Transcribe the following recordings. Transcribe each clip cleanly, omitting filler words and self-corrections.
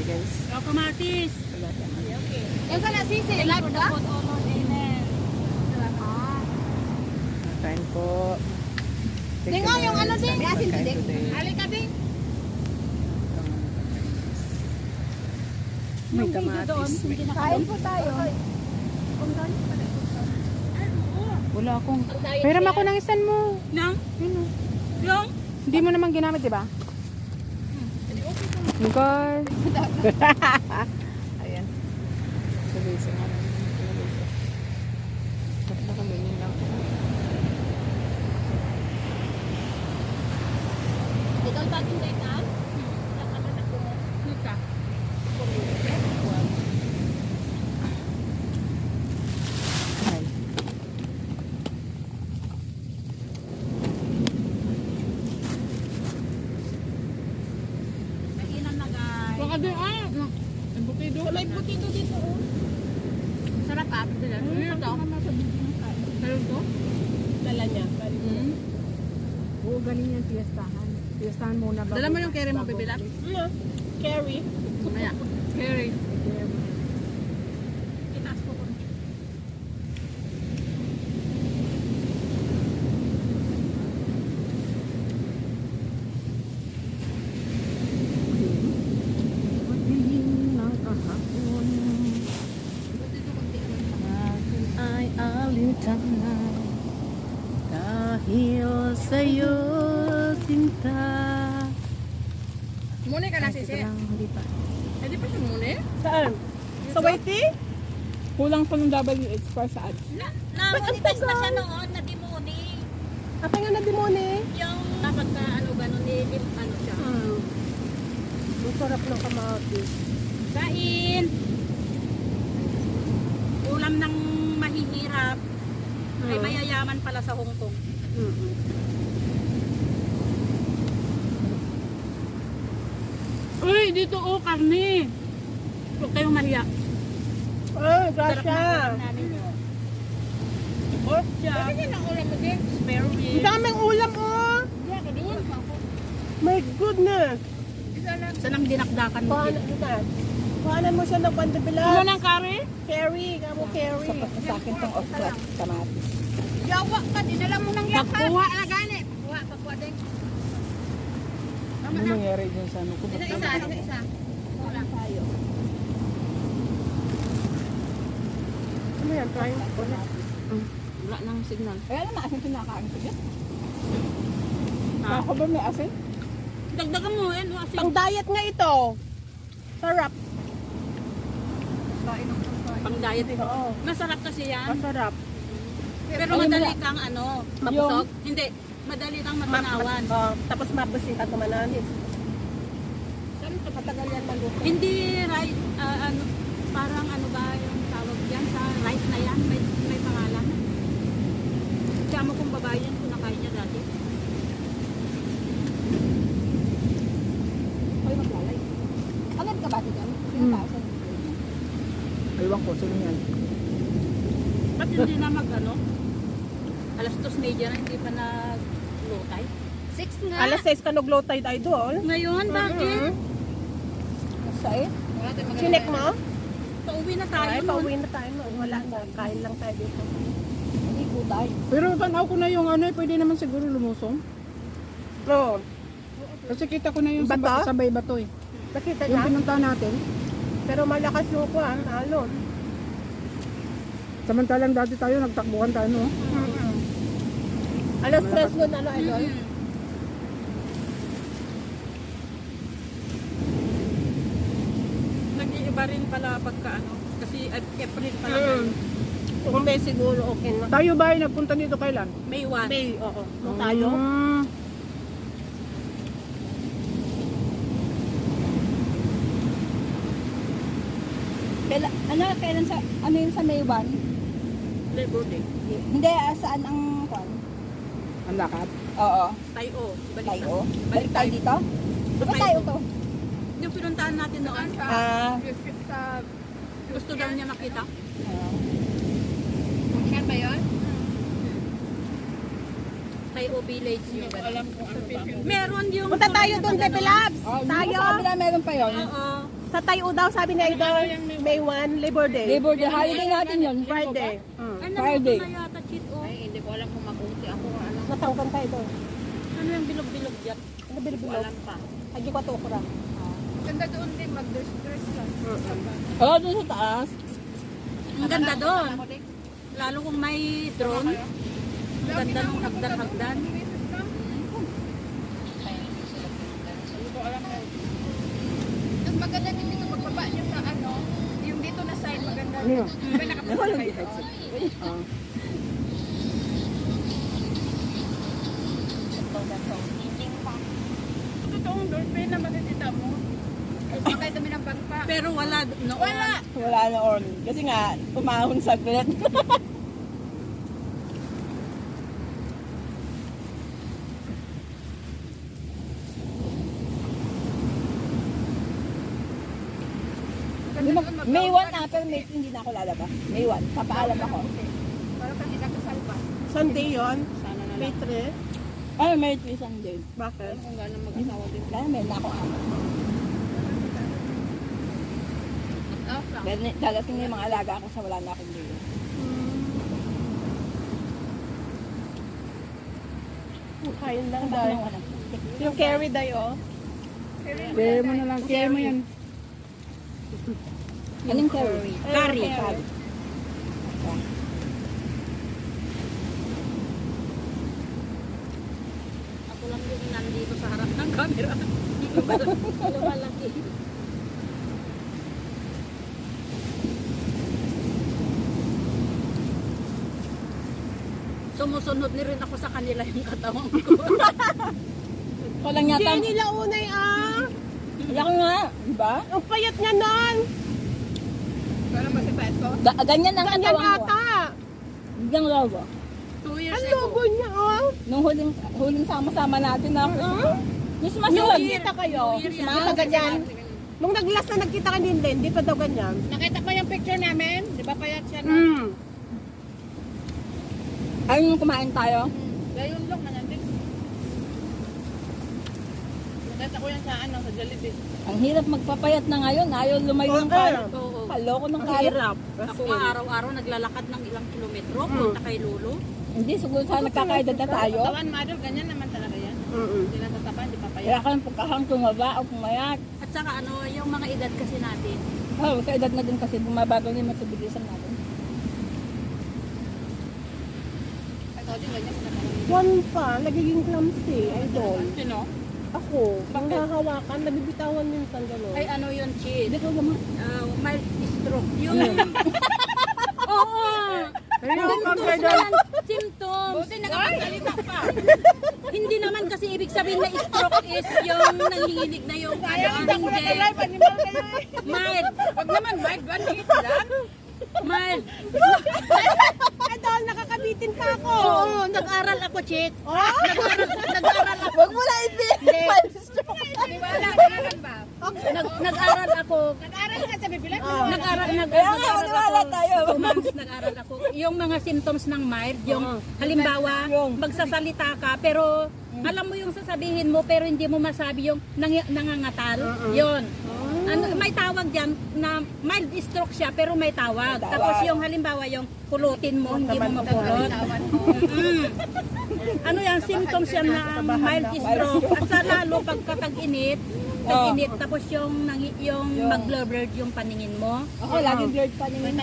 guys. O, kamatis. Wala naman. Yung sana sisi, live ka? Kain po. Di nga, yung ano din. May Asin din. Ali ka din. May kamatis. May... Kain po tayo. Wala akong... Pero ako ng isan mo. Nang? Yun o. Yung? Hindi mo naman ginamit, di ba? Nicole. Ayan. Sabi sa nga namin. Ba't nakaminin lang po? Ito ang bagong date na? Nuka. Ay. Kainan na guys. Baka din, ang butido. May butido dito oh. Sarap ah. Ito. Meron to? Dala niya. Oo, galing yan, fiestahan. Fiestahan muna ba? Dala mo yung carry mo, bibilap? Carry. Maya. Carry. Itaas ko. Magdilim ng kahapon. Akin ay alintana. Dahil sa'yo, sinta. Muna ka na, Ay, sisi. teka lang, hindi pa. Eh, di pa siya muna? Saan? Sa Waiti? Kulang pa ng WH para sa ads. Na-monetize na siya noon, na-demoni. Ate nga na demone. Yung dapat na ano gano'n, ano siya. Ang sarap ng kamatis. Kain! Ulam ng mahihirap. Ay mayayaman pala sa Hong Kong. Uy, dito karne. Huwag kayong mahiya. Ay, Sarap grasya. ng ulam namin yun. Pork siya. Spare Ang ribs. daming ulam oh. My goodness. Saan ang dinakdakan mo? Kuhanan mo siya ng Ano pandabilas. ng curry? Carry, kamo carry. Sa akin tong okra, kamatis. Yawa ka, dinala mo ng yawa. Pagkuha na gani. Pagkuha din. Ano nangyari dyan sa ano ko? Isa. Wala tayo. Ano yan? Try mo. Wala nang signal. Kaya naman asin pinakain ko dyan. Ha? Ako ba may asin? Dagdagan mo yan. Pang diet nga ito. Sarap. Pang diet ito. Oo. Masarap kasi yan. Masarap. Pero madali kang ano. Mabusog? Hindi. Madali kang matanawan. Tapos mabusin ka tumananin. Matagal yan maluto. Hindi rice, ano, parang ano ba yung tawag yan sa rice na yan, may pangalan. Siya mo kung babae yan, kung nakain niya dati. Hoy, maglalay. Alam ka ba dito? Aywan ko, sino yan? Ba't hindi na ano? Alas 2:30 na, hindi pa nag-lotay. 6 nga. Alas 6 ka nag-low tide idol. Ngayon, bakit? Saan? Chinek mo? Pauwi na tayo Ay, nun. pauwi na tayo. Wala na. Kain lang tayo dito. Hindi po tayo. Pero tanaw ko na yung ano, pwede naman siguro lumusong. No. Kasi kita ko na yung Bato? sabay bato eh. Nakita Yung niya? pinunta natin. Pero malakas yung ko alon. Samantalang dati tayo, nagtakbuhan tayo, no? Alas 3 nun, ano, idol? Nag-iiba rin pala pagka ano. Kasi April pa lang. ngayon. Kung may siguro okay na. Tayo ba ay nagpunta dito kailan? May 1. May, oo. Nung tayo. Kailan sa, ano yun sa May 1? Labor Day. Hindi, saan ang kwan? Ang lakad? Oo. Tayo. Balik Tayo. na. Balik tayo dito? Di ba tayo to? Yung pinuntahan natin noon. Gusto daw niya makita. Saan ba yun? Tayo Village yung alam ko ano pa. Meron yung Punta tayo doon, Bebe Labs. Tayo. Sabi na meron pa yun. Oo. Sa Tayo daw, sabi ni Idol, May 1, Labor Day. Labor Day, holiday natin yun. Friday. Ano Friday. na yata cheat oh. Ay, hindi ko alam kung mabuti ako o ano. Natangkan tayo doon. Ano yung bilog-bilog dyan? Ano bilog-bilog? Alam pa. Agi ko tukura. Ganda doon din, mag-dress lang. Oo, doon sa taas. Ang ganda doon. Lalo kung may drone. Ang ganda ng hagdan-hagdan. Tapos maganda din dito pagbaba niyo sa ano, yung dito na side maganda. Diba nakapunta kayo? Totoong dolphin na makikita mo. Kahit kami ng bangka. Pero wala noon. Wala! Wala na on. Kasi nga, umahon saglit. May 1 na, pero May 2 hindi na ako lalabas. May 1, papaalam ako. Parang kami nagkasalba. Sunday yon. Sana na May lang. 3. Ay, May 3 Sunday. Bakit? Kung gano'n mag-asawa din. Kaya may na ako amat. Pero dadating na yung mga alaga ako sa wala na akong liyo. Kain lang dahil. Yung carry dayo. Kaya mo na lang, kaya mo yan. Anong curry? Curry. Ako lang yung nandito sa harap ng camera. Lumalaki. Sumusunod ni rin ako sa kanila yung katawan ko. Ko lang yata. Hindi nila unay Ako nga, di ba? Ang payat niya nun. Parang masipait ko. Ganyan ang Ganyan katawan ko. ata. Biglang logo. 2 years Ang ago. logo niya, oh. Nung huling sama-sama natin na Christmas Yung yun. nagkita kayo. New Year Di yan. ba ganyan? Nung nag-last na nagkita ka din, hindi pa daw ganyan. Nakita ko yung picture namin. Di ba payat siya na? Ayun yung kumain tayo. Gayon lang na nandun. Nakita ko yan sa ano, sa Jollibee. Ang hirap magpapayat na ngayon. Ayaw lumayo ng kalat. Oo. Kaloko ng Ang kalat. hirap. Ako nga araw-araw naglalakad ng ilang kilometro punta kay Lolo. Hindi, siguro sa nagkakaedad na tayo. Tawan, mother, ganyan naman talaga yan. Hindi na tatapa, hindi pa Kaya payat. ka ng pagkakang tumaba o pumayat. At saka ano, yung mga edad kasi natin. Oh, sa edad na din kasi bumabago na yung metabolism natin. Ikaw din ganyan. nakaroon. One pa, nagiging clumsy, idol. Sino? Ako, nang hahawakan, nabibitawan minsan gano'n. Ay ano yun, Chid? Hindi ko naman. Mild stroke. Yung... Oo! Symptoms yan. Symptoms. Buti nakapagsalita pa. Hindi naman kasi ibig sabihin na stroke is yung nanginginig na yung ano, hindi. Animal kayo eh. Mild. Huwag naman, Mike, 1 minute lang. Mild. Idol, nakakabitin pa ako. Oo, nag-aral ako, Chid. Nag-aral ako. Huwag mo na Hindi. Wala ka na lang ba? Nag-aral ako. Nag-aral ka sa bibilang. Nag-aral Kaya nga, maniwala tayo. 2 months nag-aral ako. Yung mga symptoms ng mild, yung halimbawa, Yung- magsasalita ka, pero alam mo yung sasabihin mo, pero hindi mo masabi yung nangangatal. Yun. Ano, may tawag dyan na mild stroke siya, pero may tawag. May tawag. Tapos yung halimbawa, yung pulutin mo, hindi mo mapulot. Ano yan, symptoms yan na mild stroke. At sa lalo pagkatag-init, tag-init, tapos yung mag-blurred yung paningin mo. Ako, lagi blurred pa naman.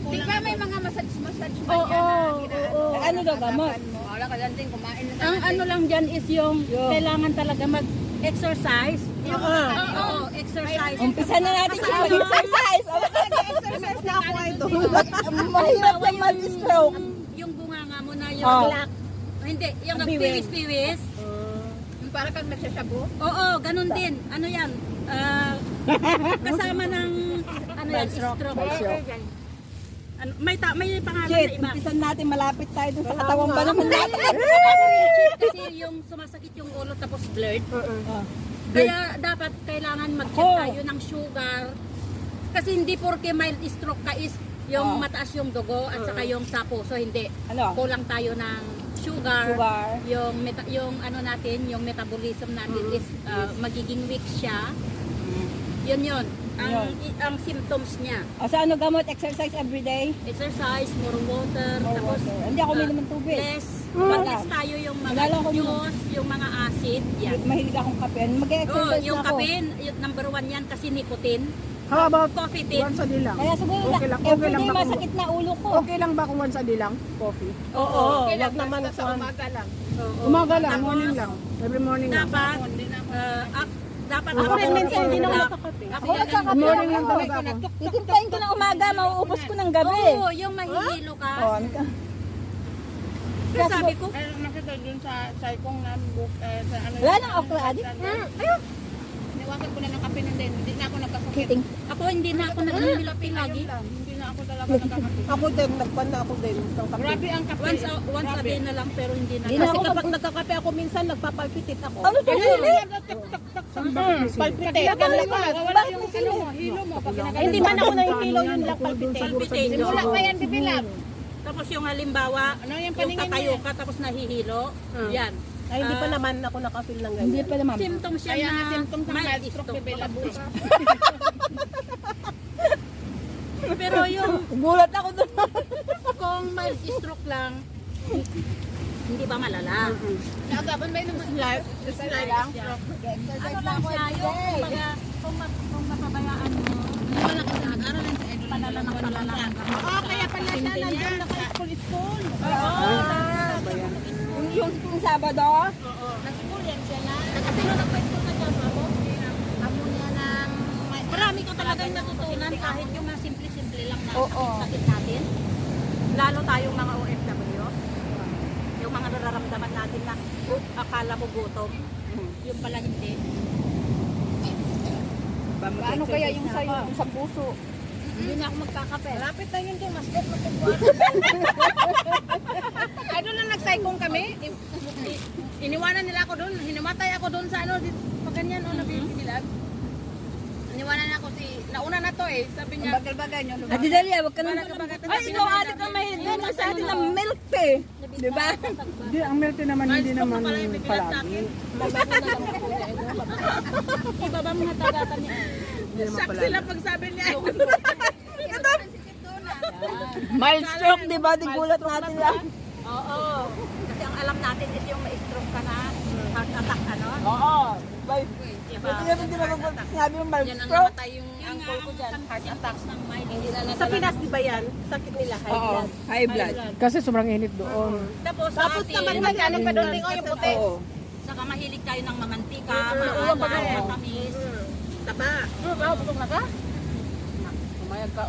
Di ba may mga massage ba Oo, oo. Ano daw gamot? Wala ka dyan din, kumain na Ang ano lang dyan is yung kailangan talaga mag-exercise. Oo, exercise. Umpisa na natin yung mag-exercise. Exercise na ako, idol. Mahirap yung mag-stroke. Yung bunganga mo na yung Oh. hindi, yung Biwis. nagpiwis-piwis. Para kang nagsasabo? Oo, ganun din. Ano yan? Kasama ng ano yan, stroke. Ano, may pangalan na Shit, iba. umpisan natin, malapit tayo dun sa katawang ba naman natin. Kasi yung sumasakit yung ulo tapos blurred. Kaya dapat kailangan mag-check Ako. tayo ng sugar. Kasi hindi porke mild stroke ka is yung mataas yung dugo at saka yung sa puso, hindi. Ano? Kulang tayo ng sugar. Sugar. Yung ano natin, yung metabolism natin is magiging weak siya. Yun. ang symptoms niya. O sa ano gamot, exercise every day? Exercise, more water, More tapos water. Hindi ako uminom ng tubig. less, less tayo yung mga Nalala ko juice, yung mga acid, yan. Mahilig akong kape. Oh, Mag-exercise yung ako. kape, yung number 1 yan kasi nicotine. How about Coffee tin. once a day lang? Kaya siguro Okay lang, okay everyday lang ba kung- masakit na ulo ko. Okay lang ba kung once a day lang? Coffee? Oo. Wag naman Sa umaga lang. Umaga lang, Tapos, morning lang. Every morning lang. Dapat, dapat Ako rin minsan hindi na ako ako. nakakape. Ako nagkakape Morning lang ako. talaga ako. Titimplahin ko ng umaga, mauubos ko ng gabi. Oo, yung mahihilo ka. Oh, ano ka? Kasi sabi ko, Ay, nakita dun sa Saikong na book, sa ano. Wala nang okra, adi. Niwasan ko na ng kape nun din. Hindi na ako nagkasakit. Kiting. ako hindi na ako nag-milapin lagi. Hindi na ako talaga nagkakape. Ako din, nagpan na ako din. ng kape. Grabe ang kape. Once a day na lang pero hindi na. Hindi na Kasi ako kapag nagkakape ako minsan, nagpapalpitit ako. Ano to, sili? Palpitit. Wala yung ano mo, hilo mo. Pag Ay, hindi man ako nahihilo, yun lang Palpitate. palpitit. Wala pa yan, bibilab. Tapos yung halimbawa, Ano yung yung paningin tatayo niya? ka tapos nahihilo, yan. Ay, hindi pa naman ako nakafeel ng Hindi ganyan. pa naman. Symptoms yan Kaya na nga symptoms ng mild mild stroke, stroke. bibilab. Pero yung Gulat ako doon. kung mild stroke lang, hindi ba malala? Nakagaban ba yung life? Exercise lang. Ano Exercise lang lang ako siya, yung everyday. kumbaga, kung mapabayaan mo, Nag-aaralan sa Edo. palala ng palala. Kaya pala siya nandun naka-school. Yung Sabado, Nag-school yan siya na. Kasi nung nagpa-school ka dyan, amo niya ng... Marami ka talagang natutunan kahit yung mga simple-simple lang na Oo. sakit natin. Lalo tayong mga OFW. Yung mga nararamdaman natin na akala mo gutom. Yung pala hindi. paano kaya yung sa'yo, yung sa puso? Hindi na ako magkakape. Lapit na yun din, mas bet matugwa. Ay, doon na nagsaykong kami. Iniwanan nila ako doon. Hinamatay ako doon sa ano, paganyan o nabibilag. Iniwanan ako nauna na to eh. Sabi niya, Bagal-bagal nyo. Adi Dalia, wag ka nang... Bagal-bagal. Ay, ikaw ate ka mahilig na sa atin ng milk eh. Di ba? Hindi, ang milk tea naman, hindi naman palagi. Ibaba mo nga tagatan niya. shock sila pag sabi niya. Mild stroke, di ba? Di gulat natin lang. Oo. Kasi ang alam natin is yung ma-stroke ka na, heart attack ano. Oo. Diba? Hindi naman di naman sinabi yung mild Yan ang stroke. namatay yung Yung uncle ko dyan. heart attack ng mild. Sa Pinas, di ba yan? Sakit nila, high Oo, blood. high blood. Kasi sobrang init doon. Tapos sa Tapos atin, naman magkano pa doon lingo yung puti. Oo. saka mahilig tayo ng mamantika, maalat, matamis. Taba. Busog na ka? Umayag ka.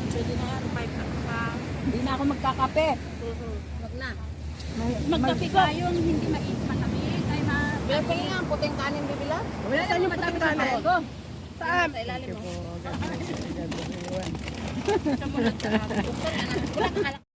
Pwede na yan, 5 pa. Hindi na ako magkakape. Wag na. Magkape tayo, hindi matamis. Ay, Bilang pa nga, puting kanin bibilang. Wala saan yung puting kanin? Saan? Sa ilalim mo. Wala ka